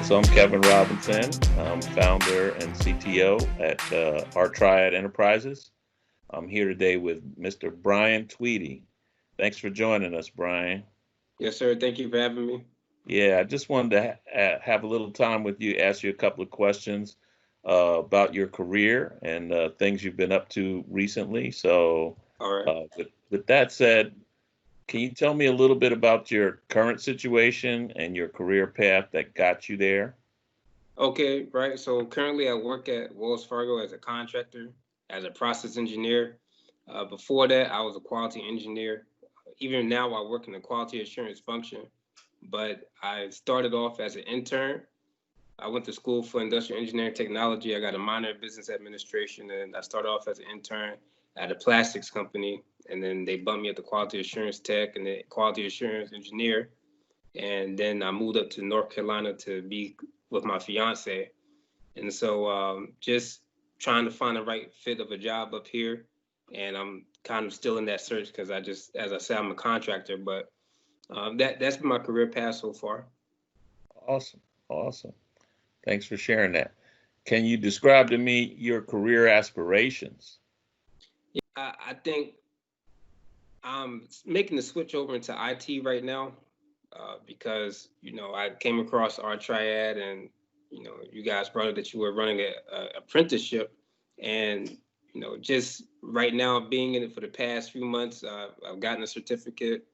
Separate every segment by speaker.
Speaker 1: So I'm Kevin Robinson. I'm founder and CTO at RTriad Enterprises. I'm here today with Mr. Brian Tweedy. Thanks for joining us, Brian.
Speaker 2: Yes, sir. Thank you for having me.
Speaker 1: Yeah, I just wanted to have a little time with you, ask you a couple of questions about your career and things you've been up to recently. So
Speaker 2: All right.
Speaker 1: with that said, can you tell me a little bit about your current situation and your career path that got you there?
Speaker 2: Okay, right. So currently I work at Wells Fargo as a contractor, as a process engineer. Before that, I was a quality engineer. Even now, I work in the quality assurance function, but I started off as an intern. I went to school for industrial engineering technology. I got a minor in business administration, and I started off as an intern at a plastics company. And then they bumped me up to quality assurance tech and the quality assurance engineer. And then I moved up to North Carolina to be with my fiance. And so just trying to find the right fit of a job up here. And I'm kind of still in that search because as I said, I'm a contractor, but that's been my career path so far.
Speaker 1: Awesome. Thanks for sharing that. Can you describe to me your career aspirations?
Speaker 2: Yeah, I think I'm making the switch over into IT right now because, I came across RTriad and, you guys brought it that you were running an apprenticeship. And, just right now being in it for the past few months, I've gotten a certificate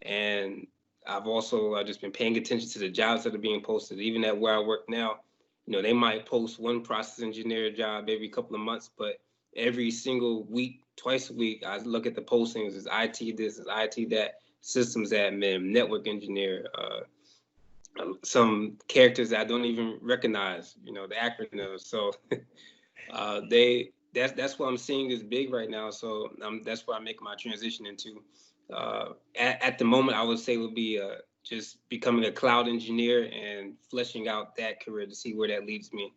Speaker 2: and I've also just been paying attention to the jobs that are being posted, even at where I work now. They might post one process engineer job every couple of months, but every single week, twice a week, I look at the postings. Is IT this? Is IT that? Systems admin, network engineer, some characters that I don't even recognize. The acronyms. So that's what I'm seeing is big right now. So that's what I make my transition into. At the moment, I would say would be just becoming a cloud engineer and fleshing out that career to see where that leads me.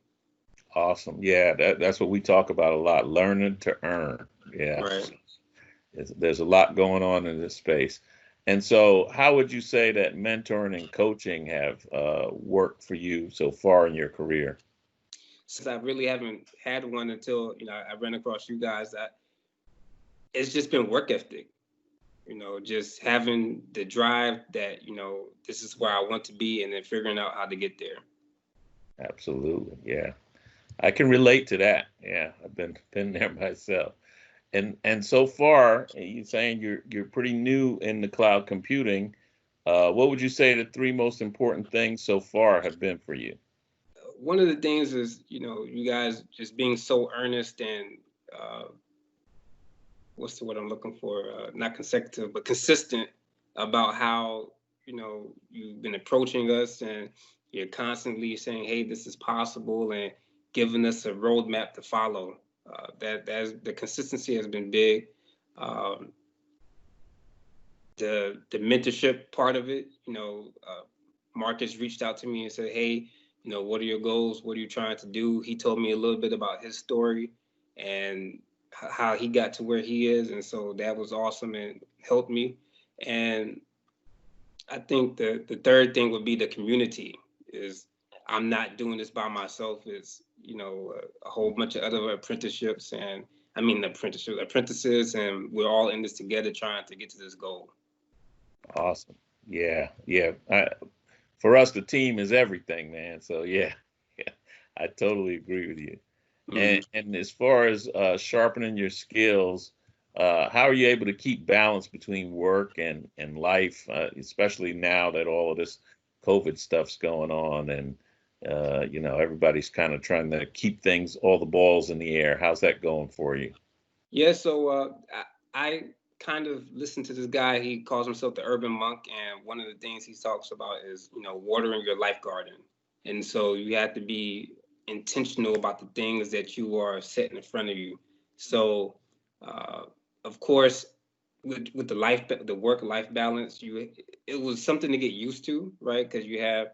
Speaker 1: Awesome. Yeah, that's what we talk about a lot, learning to earn. Yeah.
Speaker 2: Right.
Speaker 1: There's a lot going on in this space. And so how would you say that mentoring and coaching have worked for you so far in your career?
Speaker 2: Since I really haven't had one until, I ran across you guys, it's just been work ethic. Just having the drive that, this is where I want to be and then figuring out how to get there.
Speaker 1: Absolutely. Yeah. I can relate to that. Yeah. I've been there myself. And so far, you're saying you're pretty new in the cloud computing. What would you say the three most important things so far have been for you?
Speaker 2: One of the things is, you guys just being so earnest and what's the word I'm looking for? Not consecutive, but consistent about how, you've been approaching us and you're constantly saying, hey, this is possible and giving us a roadmap to follow. That's the consistency has been big. The mentorship part of it, Marcus reached out to me and said, hey, what are your goals? What are you trying to do? He told me a little bit about his story and how he got to where he is. And so that was awesome and helped me. And I think the third thing would be the community is I'm not doing this by myself. It's, a whole bunch of other apprentices, and we're all in this together trying to get to this goal.
Speaker 1: Awesome. Yeah. For us, the team is everything, man. So yeah, I totally agree with you. Mm-hmm. And as far as sharpening your skills, how are you able to keep balance between work and life, especially now that all of this COVID stuff's going on and, everybody's kind of trying to keep all the balls in the air. How's that going for you?
Speaker 2: Yeah, so I kind of listen to this guy. He calls himself the urban monk. And one of the things he talks about is, watering your life garden. And so you have to be intentional about the things that you are setting in front of you. So, of course, with the work-life balance, it was something to get used to, right? Because you have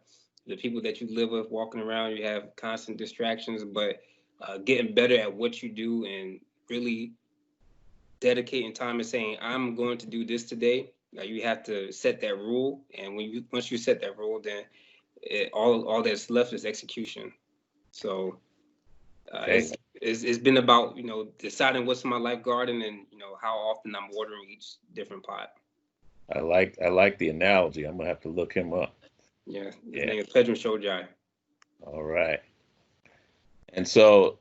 Speaker 2: the people that you live with walking around, you have constant distractions, but getting better at what you do and really dedicating time and saying, I'm going to do this today. You have to set that rule. And once you set that rule, then all that's left is execution. So it's been about, deciding what's in my life garden and, how often I'm watering each different pot.
Speaker 1: I like the analogy. I'm gonna have to look him up.
Speaker 2: Yeah, his name is Pedro Shojai.
Speaker 1: All right. And so,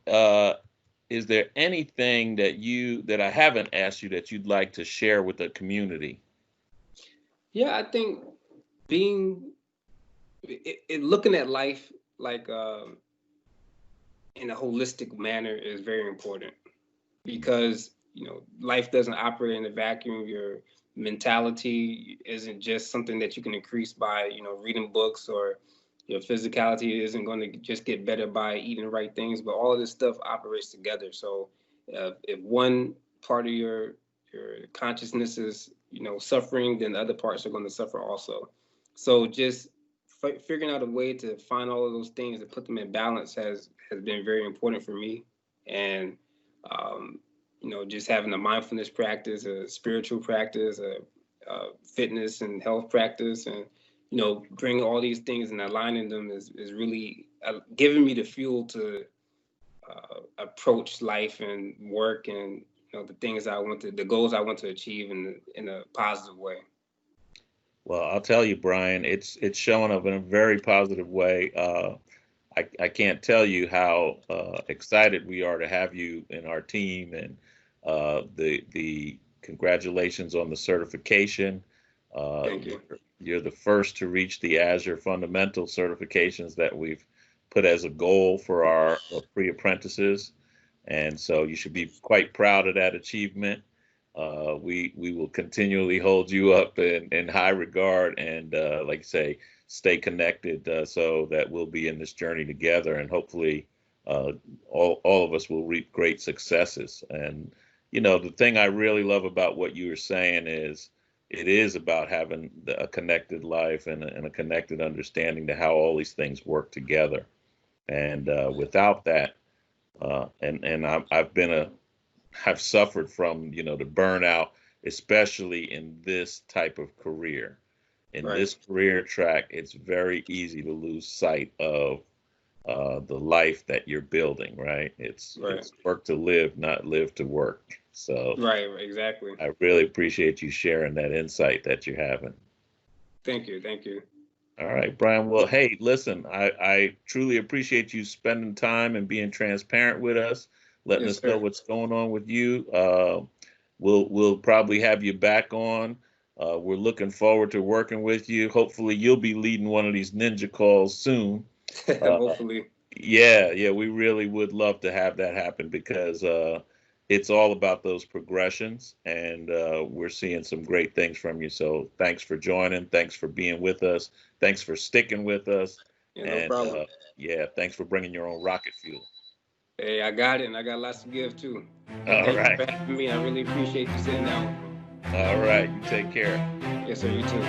Speaker 1: is there anything that I haven't asked you that you'd like to share with the community?
Speaker 2: Yeah, I think looking at life like in a holistic manner is very important, because life doesn't operate in a vacuum. Your mentality isn't just something that you can increase by reading books, or your physicality isn't going to just get better by eating the right things, but all of this stuff operates together. So if one part of your consciousness is suffering, then the other parts are going to suffer also. So just figuring out a way to find all of those things and put them in balance has been very important for me. And just having a mindfulness practice, a spiritual practice, a fitness and health practice, and bringing all these things and aligning them is really giving me the fuel to approach life and work and the goals I want to achieve in a positive way.
Speaker 1: Well, I'll tell you, Brian, it's showing up in a very positive way. I can't tell you how excited we are to have you in our team, and the congratulations on the certification.
Speaker 2: Thank you.
Speaker 1: You're the first to reach the Azure Fundamental certifications that we've put as a goal for our pre-apprentices, and so you should be quite proud of that achievement. We will continually hold you up in high regard, and like I say, stay connected so that we'll be in this journey together, and hopefully all of us will reap great successes. And the thing I really love about what you were saying is it is about having a connected life and a connected understanding to how all these things work together. And without that, and I've suffered from the burnout, especially in this type of career. In this career track, it's very easy to lose sight of the life that you're building, right? It's work to live, not live to work. So
Speaker 2: exactly.
Speaker 1: I really appreciate you sharing that insight that you're having.
Speaker 2: Thank you.
Speaker 1: All right, Brian. Well, hey, listen, I truly appreciate you spending time and being transparent with us, letting us know what's going on with you. We'll probably have you back on. We're looking forward to working with you. Hopefully you'll be leading one of these ninja calls soon.
Speaker 2: Hopefully.
Speaker 1: Yeah, we really would love to have that happen, because it's all about those progressions, and we're seeing some great things from you. So thanks for joining. Thanks for being with us. Thanks for sticking with us.
Speaker 2: No problem.
Speaker 1: Thanks for bringing your own rocket fuel.
Speaker 2: Hey, I got it, and I got lots to give too.
Speaker 1: All right.
Speaker 2: Thank you for having me. I really appreciate you sitting down with me.
Speaker 1: All right. You take care.
Speaker 2: Yes, sir. You too.